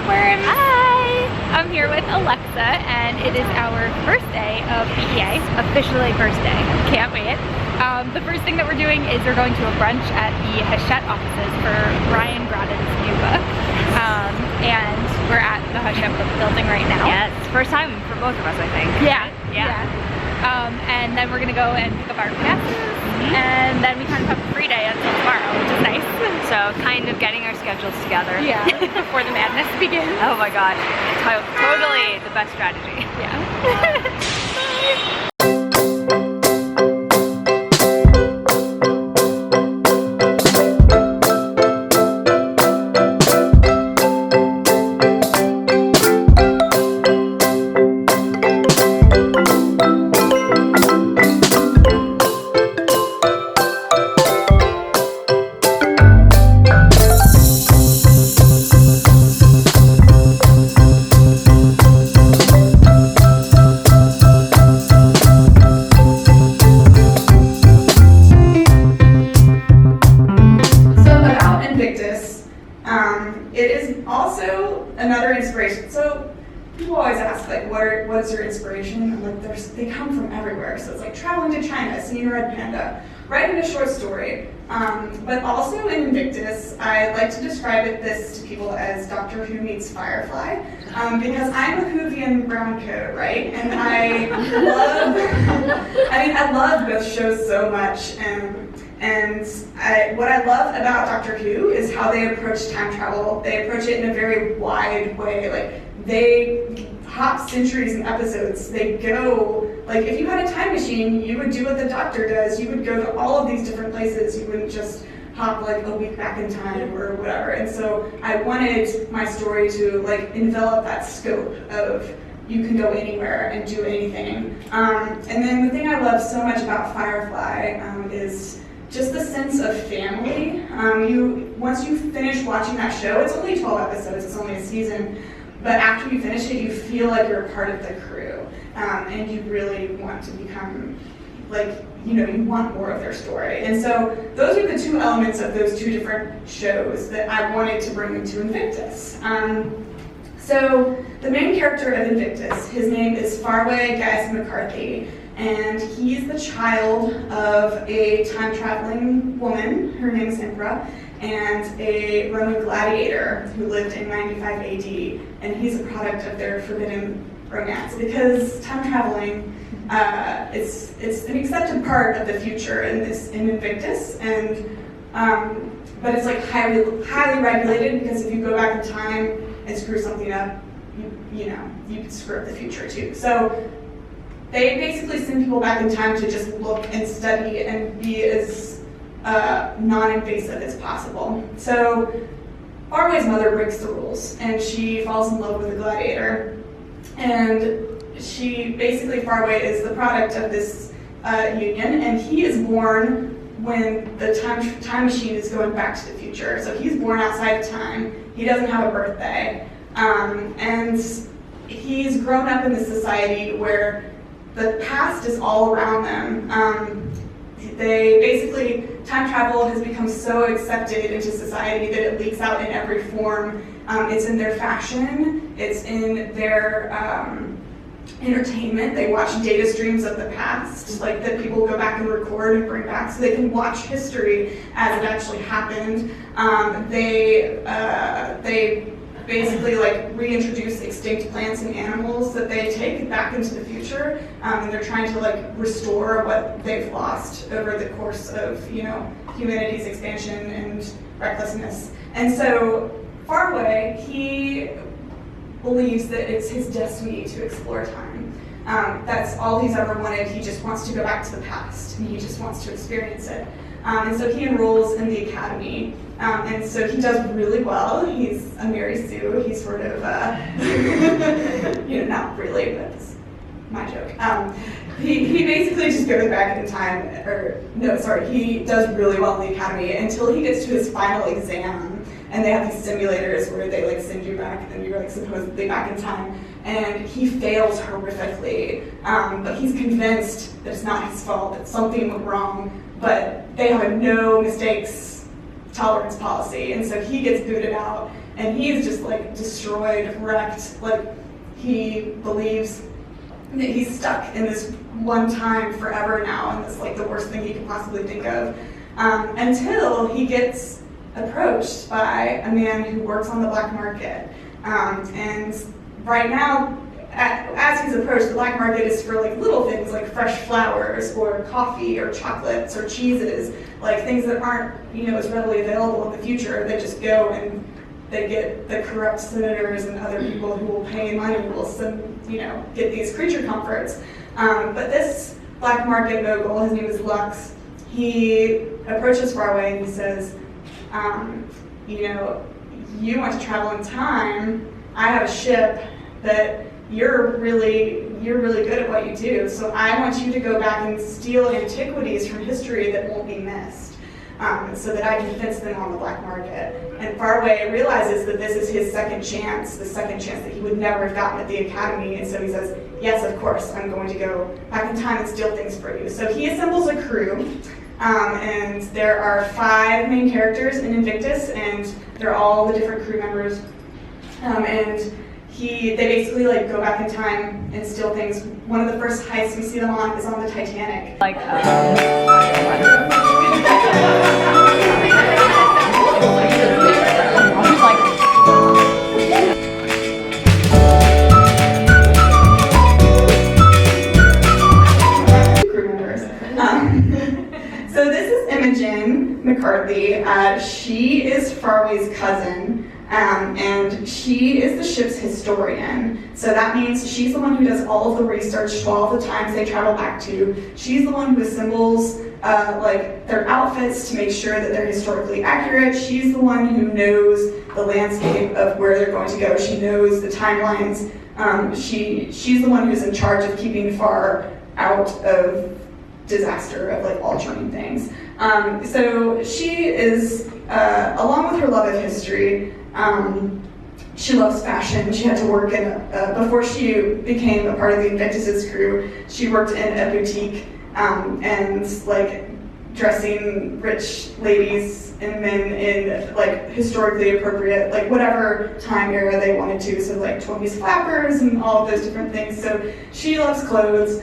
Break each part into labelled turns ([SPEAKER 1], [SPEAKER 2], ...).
[SPEAKER 1] Bookworms!
[SPEAKER 2] Hi! I'm here with Alexa, and it is our first day of BEA.
[SPEAKER 1] Officially first day.
[SPEAKER 2] Can't wait. The first thing that we're doing is we're going to a brunch at the Hachette offices for Ryan Grodin's new book. And we're at the Hachette building right now.
[SPEAKER 1] Yes, first time for both of us, I think.
[SPEAKER 2] Yeah.
[SPEAKER 1] Yeah.
[SPEAKER 2] And then we're gonna go and pick up our classes, and then we kind of have a free day until tomorrow, which is nice.
[SPEAKER 1] So kind of getting our schedules together.
[SPEAKER 2] Yeah, before the madness begins.
[SPEAKER 1] Oh my gosh, totally the best strategy.
[SPEAKER 2] Yeah.
[SPEAKER 3] It is also another inspiration. So people always ask, like, what's your inspiration? And like, they come from everywhere. So it's like traveling to China, seeing a red panda, writing a short story. But also in Invictus, I like to describe this to people as Doctor Who meets Firefly, because I'm a Whovian brown coat, right? And I love both shows so much. And what I love about Doctor Who is how they approach time travel. They approach it in a very wide way. Like, they hop centuries and episodes. They go, like, if you had a time machine, you would do what the Doctor does. You would go to all of these different places. You wouldn't just hop like a week back in time or whatever. And so I wanted my story to like envelop that scope of you can go anywhere and do anything. And then the thing I love so much about Firefly is just the sense of family. Once you finish watching that show, it's only 12 episodes, it's only a season, but after you finish it, you feel like you're a part of the crew, and you really want to become, like, you want more of their story. And so those are the two elements of those two different shows that I wanted to bring into Invictus. So the main character of Invictus, his name is Farway Guys McCarthy, and he's the child of a time-traveling woman, her name is Impra, and a Roman gladiator who lived in 95 AD, and he's a product of their forbidden romance, because time traveling, it's an accepted part of the future in Invictus, and but it's like highly regulated, because if you go back in time and screw something up, you can screw up the future too. So they basically send people back in time to just look and study and be as non-invasive as possible. So Farway's mother breaks the rules, and she falls in love with a gladiator. And Farway is the product of this union, and he is born when the time machine is going back to the future. So he's born outside of time. He doesn't have a birthday. And he's grown up in this society where the past is all around them. Time travel has become so accepted into society that it leaks out in every form. It's in their fashion, it's in their entertainment. They watch data streams of the past, like that people go back and record and bring back so they can watch history as it actually happened. They basically like reintroduce extinct plants and animals that they take back into the future, and they're trying to like restore what they've lost over the course of humanity's expansion and recklessness. And so Farway, he believes that it's his destiny to explore time. That's all he's ever wanted. He just wants to go back to the past, and he just wants to experience it. And so he enrolls in the academy, and so he does really well. He's a Mary Sue. He's sort of, not really, but it's my joke. He basically just goes back in time, he does really well in the academy until he gets to his final exam, and they have these simulators where they like send you back, and you're like supposedly back in time, and he fails horrifically, but he's convinced that it's not his fault, that something went wrong, but they have a no mistakes tolerance policy, and so he gets booted out, and he's just like destroyed, wrecked. Like he believes that he's stuck in this one time forever now, and it's like the worst thing he could possibly think of, until he gets approached by a man who works on the black market. And right now, as he's approached, the black market is for like little things like fresh flowers or coffee or chocolates or cheeses, like things that aren't, you know, as readily available in the future. They just go and they get the corrupt senators and other people who will pay money will send, you know, get these creature comforts. But this black market mogul, his name is Lux, he approaches Faraway and he says, you know, you want to travel in time. I have a ship that you're really good at what you do, so I want you to go back and steal antiquities from history that won't be missed, so that I can fence them on the black market. And Faraway realizes that this is his second chance, the second chance that he would never have gotten at the academy, and so he says, yes, of course, I'm going to go back in time and steal things for you. So he assembles a crew, and there are 5 main characters in Invictus, and they're all the different crew members, and they basically like go back in time and steal things. One of the first heists we see them on is on the Titanic.
[SPEAKER 1] Like,
[SPEAKER 3] crew members. So this is Imogen McCarthy. She is Faraway's cousin. And she is the ship's historian. So that means she's the one who does all of the research to all of the times they travel back to. She's the one who assembles like their outfits to make sure that they're historically accurate. She's the one who knows the landscape of where they're going to go. She knows the timelines. She's the one who's in charge of keeping Far out of disaster, of like altering things. So she is, along with her love of history, she loves fashion. She had to work in, before she became a part of the Invictus's crew, she worked in a boutique and like dressing rich ladies and men in like historically appropriate, like whatever time era they wanted to. So like 20s flappers and all of those different things. So she loves clothes.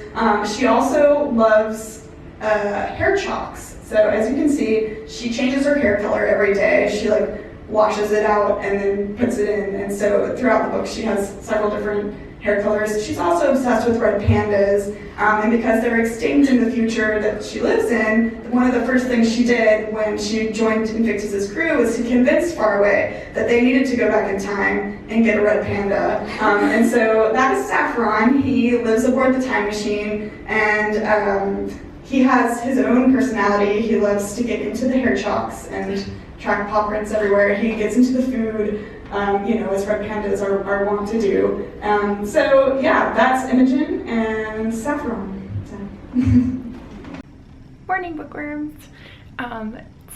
[SPEAKER 3] She also loves hair chalks. So as you can see, she changes her hair color every day. She like washes it out and then puts it in. And so throughout the book, she has several different hair colors. She's also obsessed with red pandas. And because they're extinct in the future that she lives in, one of the first things she did when she joined Invictus's crew was to convince Faraway that they needed to go back in time and get a red panda. And so that is Saffron. He lives aboard the time machine, and he has his own personality. He loves to get into the hair chalks and track paw prints everywhere. He gets into the food, you know, as red pandas are wont to do. So yeah, that's Imogen and Saffron. So.
[SPEAKER 2] Morning, bookworms.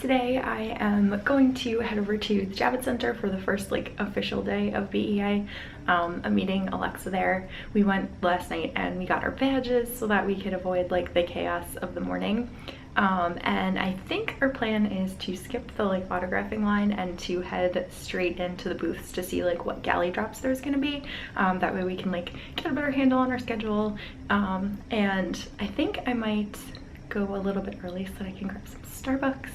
[SPEAKER 2] Today I am going to head over to the Javits Center for the first like official day of BEA. I'm meeting Alexa there. We went last night and we got our badges so that we could avoid like the chaos of the morning. And I think our plan is to skip the like autographing line and to head straight into the booths to see like what galley drops there's gonna be. That way we can like get a better handle on our schedule. And I think I might go a little bit early so that I can grab some Starbucks,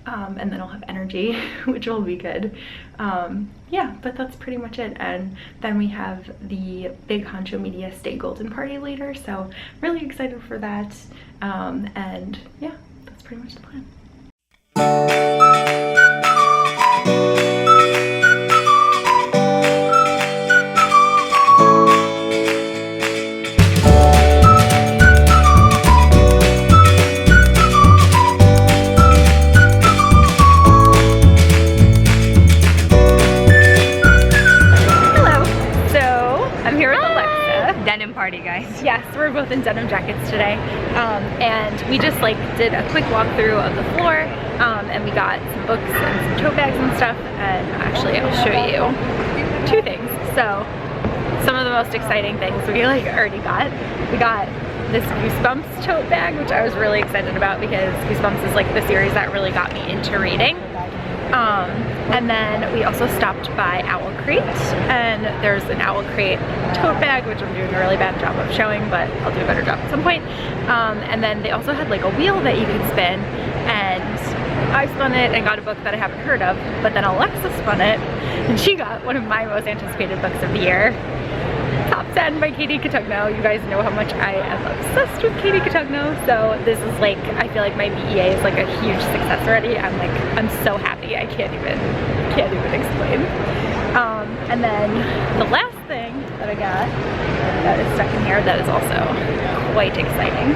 [SPEAKER 2] and then I'll have energy, which will be good. Yeah, but that's pretty much it. And then we have the Big Honcho Media Stay Golden party later, so really excited for that. And yeah, that's pretty much the plan.
[SPEAKER 1] Party, guys.
[SPEAKER 2] Yes, we're both in denim jackets today, and we just like did a quick walkthrough of the floor, and we got some books and some tote bags and stuff. And actually, I'll show you 2 things. So, some of the most exciting things we like already got. We got this Goosebumps tote bag, which I was really excited about because Goosebumps is like the series that really got me into reading. And then we also stopped by Owl Crate, and there's an Owl Crate tote bag, which I'm doing a really bad job of showing, but I'll do a better job at some point. And then they also had like a wheel that you could spin, and I spun it and got a book that I haven't heard of, but then Alexa spun it, and she got one of my most anticipated books of the year, Top 10 by Katie Cotugno. You guys know how much I am obsessed with Katie Cotugno, so this is like, I feel like my BEA is like a huge success already. I'm so happy, I can't even explain. And then the last thing that I got that is stuck in here that is also quite exciting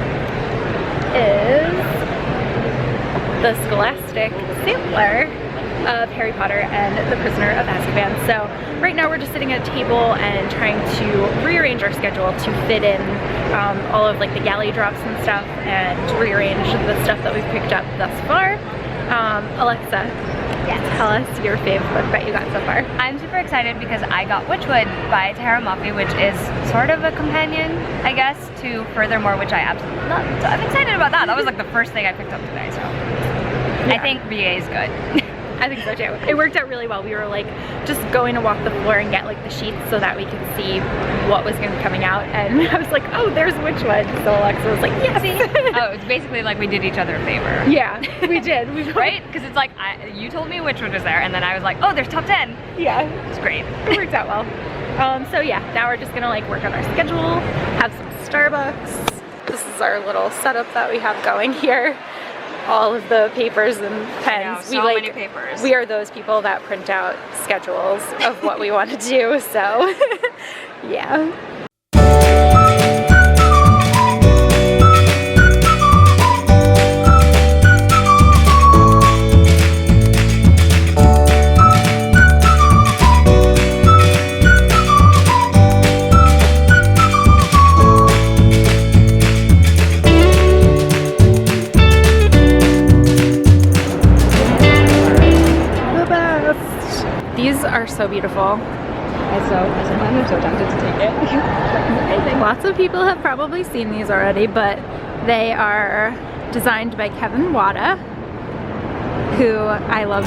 [SPEAKER 2] is the Scholastic sampler of Harry Potter and the Prisoner of Azkaban. So right now we're just sitting at a table and trying to rearrange our schedule to fit in all of like the galley drops and stuff, and rearrange the stuff that we've picked up thus far. Alexa, yes, tell us your favorite book that you got so far.
[SPEAKER 1] I'm super excited because I got Witchwood by Tara Moffi, which is sort of a companion, I guess, to Furthermore, which I absolutely love. So I'm excited about that. That was like the first thing I picked up today, so yeah. I think BA is good.
[SPEAKER 2] I think so too. It worked out really well. We were like just going to walk the floor and get like the sheets so that we could see what was going to be coming out, and I was like, oh, there's Witchwood. So Alexa was like, yes.
[SPEAKER 1] Oh, it's basically like we did each other a favor.
[SPEAKER 2] Yeah, we did.
[SPEAKER 1] Right? Because it's like, you told me Witchwood was there, and then I was like, oh, there's top 10.
[SPEAKER 2] Yeah.
[SPEAKER 1] It's great.
[SPEAKER 2] It worked out well. So yeah, now we're just gonna like work on our schedule, have some Starbucks. This is our little setup that we have going here. All of the papers and pens.
[SPEAKER 1] So many papers.
[SPEAKER 2] We are those people that print out schedules of what we want to do, so yeah. These are so beautiful.
[SPEAKER 1] I'm so tempted to take it.
[SPEAKER 2] Lots of people have probably seen these already, but they are designed by Kevin Wada, who I love.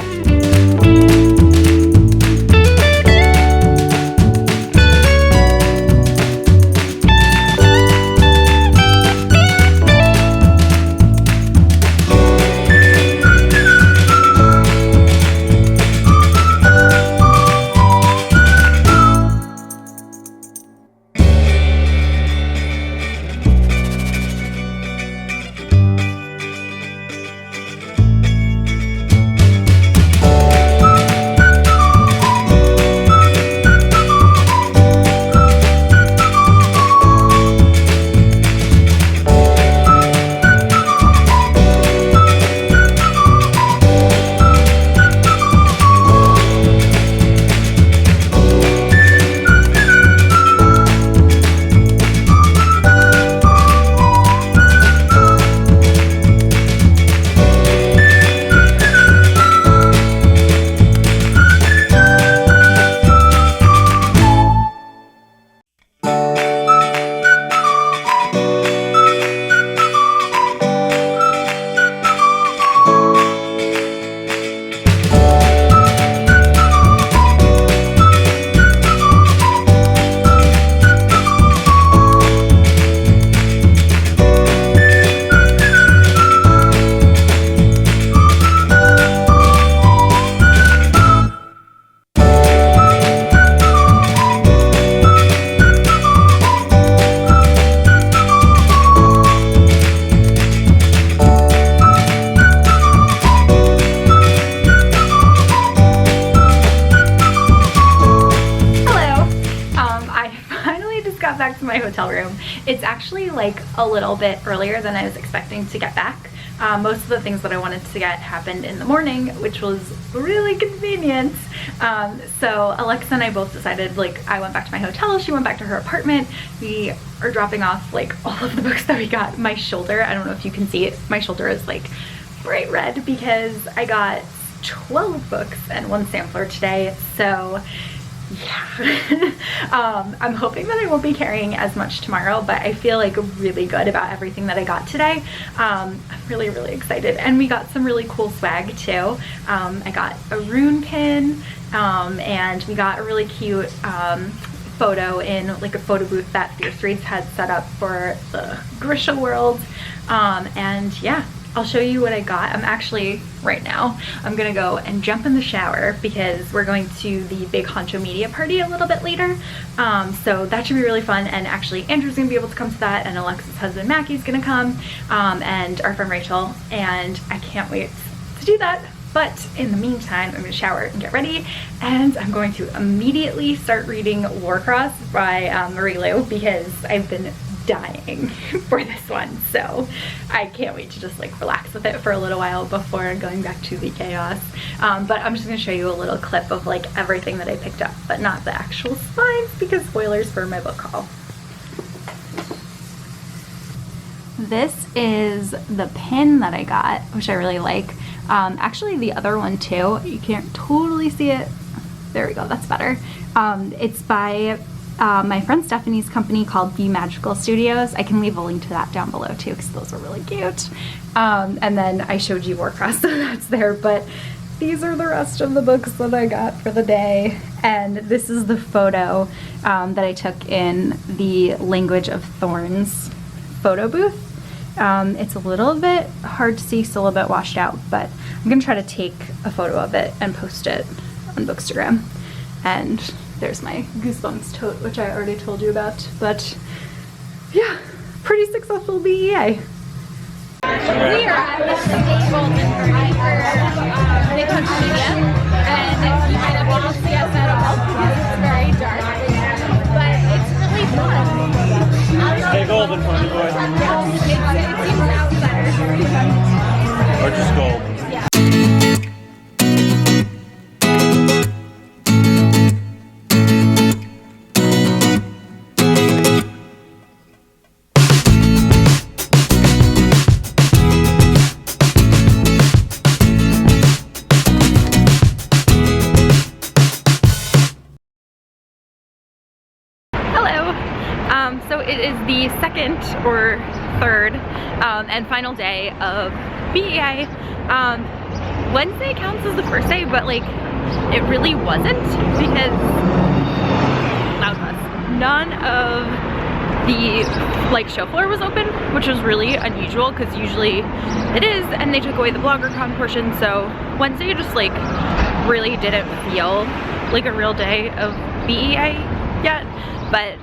[SPEAKER 2] Back to my hotel room. It's actually like a little bit earlier than I was expecting to get back. Most of the things that I wanted to get happened in the morning, which was really convenient. So Alexa and I both decided, like, I went back to my hotel, she went back to her apartment. We are dropping off like all of the books that we got. My shoulder, I don't know if you can see it, my shoulder is like bright red because I got 12 books and one sampler today. So yeah. I'm hoping that I won't be carrying as much tomorrow, but I feel like really good about everything that I got today. I'm really excited, and we got some really cool swag too. I got a rune pin, and we got a really cute photo in like a photo booth that Fierce Reads had set up for the Grisha World. And yeah, I'll show you what I got. I'm actually, right now, I'm gonna go and jump in the shower because we're going to the Big Honcho Media Party a little bit later. So that should be really fun, and actually Andrew's gonna be able to come to that, and Alexa's husband Mackie's gonna come, and our friend Rachel, and I can't wait to do that. But in the meantime, I'm gonna shower and get ready, and I'm going to immediately start reading Warcross by Marie Lu because I've been dying for this one. So I can't wait to just like relax with it for a little while before going back to the chaos. But I'm just gonna show you a little clip of like everything that I picked up, but not the actual spines because spoilers for my book haul. This is the pin that I got, which I really like. Actually the other one too, you can't totally see it. There we go, that's better. It's by my friend Stephanie's company called Be Magical Studios. I can leave a link to that down below too because those are really cute. And then I showed you Warcross, so that's there, but these are the rest of the books that I got for the day. And this is the photo that I took in the Language of Thorns photo booth. It's a little bit hard to see, still a bit washed out, but I'm gonna try to take a photo of it and post it on Bookstagram. And there's my Goosebumps tote, which I already told you about. But yeah, pretty successful BEA.
[SPEAKER 4] We are at the Golden Party for Big Honcho Media, and you might not be able to see us at all because it's very dark, but it's really fun.
[SPEAKER 5] Stay golden for me, boy.
[SPEAKER 4] It seems outsider.
[SPEAKER 5] Or just gold.
[SPEAKER 4] Yeah.
[SPEAKER 2] So it is the second or third and final day of BEI. Wednesday counts as the first day, but like it really wasn't because loud buzz. None of the like show floor was open, which was really unusual because usually it is, and they took away the BloggerCon portion. So Wednesday just like really didn't feel like a real day of BEI yet, but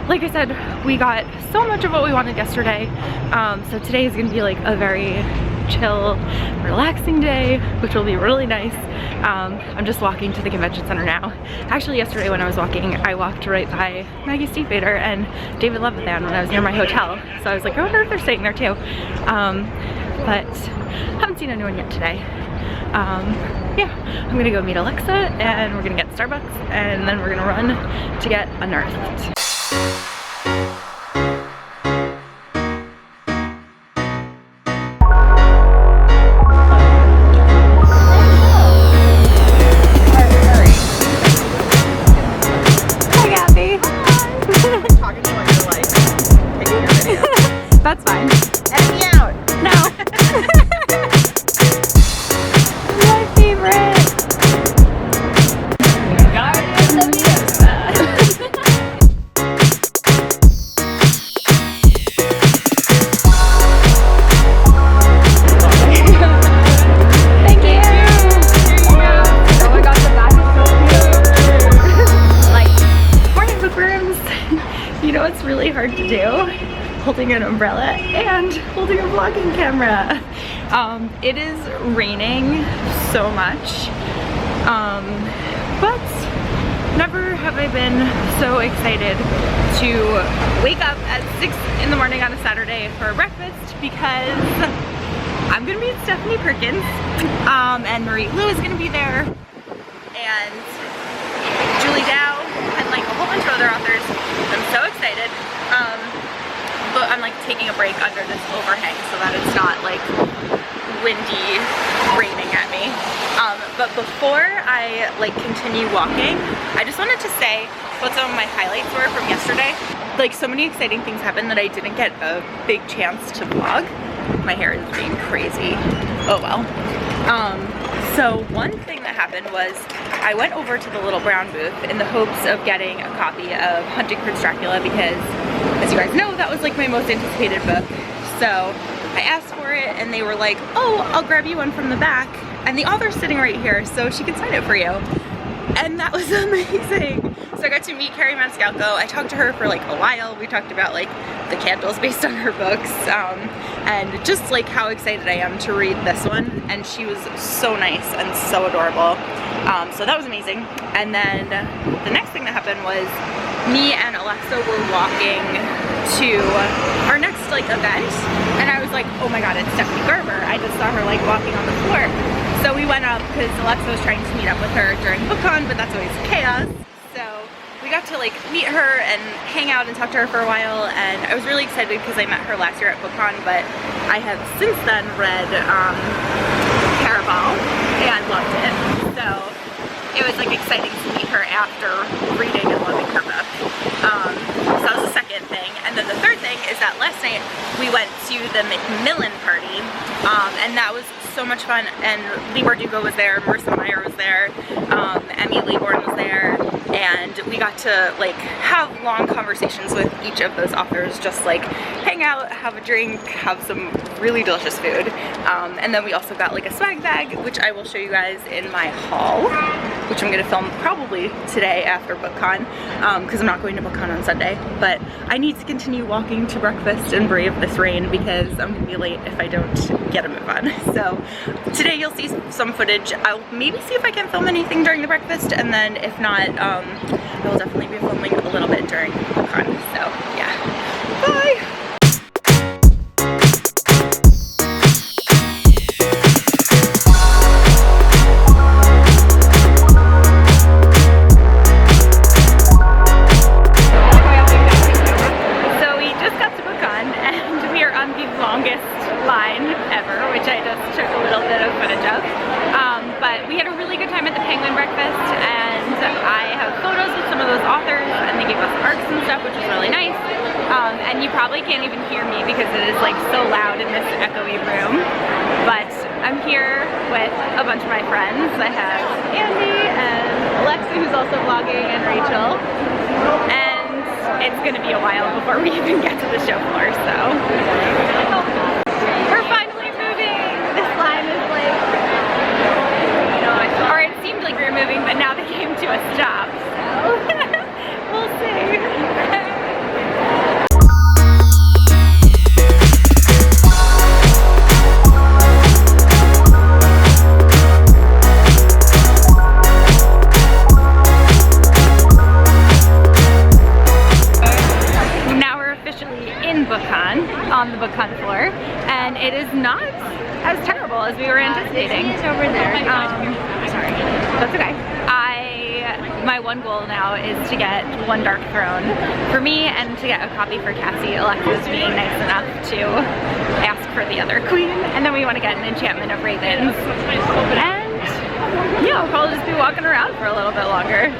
[SPEAKER 2] like I said, we got so much of what we wanted yesterday, so today is gonna be like a very chill, relaxing day, which will be really nice. I'm just walking to the convention center now. Actually, yesterday when I was walking, I walked right by Maggie Stiefvater and David Levithan when I was near my hotel, so I was like, I wonder if they're staying there too. But haven't seen anyone yet today. Yeah, I'm gonna go meet Alexa, and we're gonna get Starbucks, and then we're gonna run to get Unearthed. That's fine.
[SPEAKER 4] Edit me out.
[SPEAKER 2] No. My favorite.
[SPEAKER 4] Guardians of the
[SPEAKER 2] Thank you. Oh my gosh, the back is so cute. Like, morning bookworms. You know what's really hard to do? Holding an umbrella and holding a vlogging camera. It is raining so much, but never have I been so excited to wake up at 6 in the morning on a Saturday for breakfast because I'm gonna meet Stephanie Perkins, and Marie Lu is gonna be there, and Julie Dow, and like a whole bunch of other authors. I'm so excited. But I'm like taking a break under this overhang so that it's not like windy raining at me. But before I like continue walking, I I just wanted to say what some of my highlights were from yesterday. Like, so many exciting things happened that I didn't get a big chance to vlog. My hair is being crazy. Oh well. So one thing that happened was I went over to the Little Brown booth in the hopes of getting a copy of Hunting Prince Dracula because, as you guys know, that was like my most anticipated book. So I asked for it and they were like, oh, I'll grab you one from the back. And the author's sitting right here, so she can sign it for you. And that was amazing. So I got to meet Carrie Maniscalco. I talked to her for like a while. We talked about like the candles based on her books and just like how excited I am to read this one. And she was so nice and so adorable. So that was amazing. And then the next thing that happened was me and Alexa were walking to our next like event. And I was like, oh my God, it's Stephanie Gerber. I just saw her like walking on the floor. So we went up because Alexa was trying to meet up with her during BookCon, but that's always chaos. So we got to like meet her and hang out and talk to her for a while, and I was really excited because I met her last year at BookCon, but I have since then read Caraval and loved it. So it was like exciting to meet her after reading and loving her book. So that was the second thing. And then the third thing is that last night we went to the Macmillan party, and that was so much fun. And Lee Bardugo was there, Marissa Meyer was there, Emmy Laybourne was there, and we got to like have long conversations with each of those authors, just like hang out, have a drink, have some really delicious food. And then we also got like a swag bag, which I will show you guys in my haul, which I'm gonna film probably today after BookCon, because I'm not going to BookCon on Sunday. But I need to continue walking to breakfast and brave this rain because I'm gonna be late if I don't get a move on. So today you'll see some footage. I'll maybe see if I can film anything during the breakfast, and then if not, I will definitely be filming a little bit during BookCon. So yeah, bye!
[SPEAKER 1] But we had a really good time at the Penguin Breakfast, and I have photos with some of those authors, and they gave us arcs and stuff, which was really nice. And you probably can't even hear me because it is like so loud in this echoey room. But I'm here with a bunch of my friends. I have Andy and Alexa, who's also vlogging, and Rachel. And it's gonna be a while before we even get to the show floor, so. We're finally moving! This line is like, or it seemed like we were moving, but now they came to a stop, so we'll see. Now we're officially in BookCon, on the BookCon floor, and it is not as terrible as we were anticipating. It's over there. Sorry, that's okay. My one goal now is to get one Dark Throne for me and to get a copy for Cassie. Alexa's being nice enough to ask for the other queen, and then we want to get an Enchantment of Ravens. And yeah, we'll probably just be walking around for a little bit longer.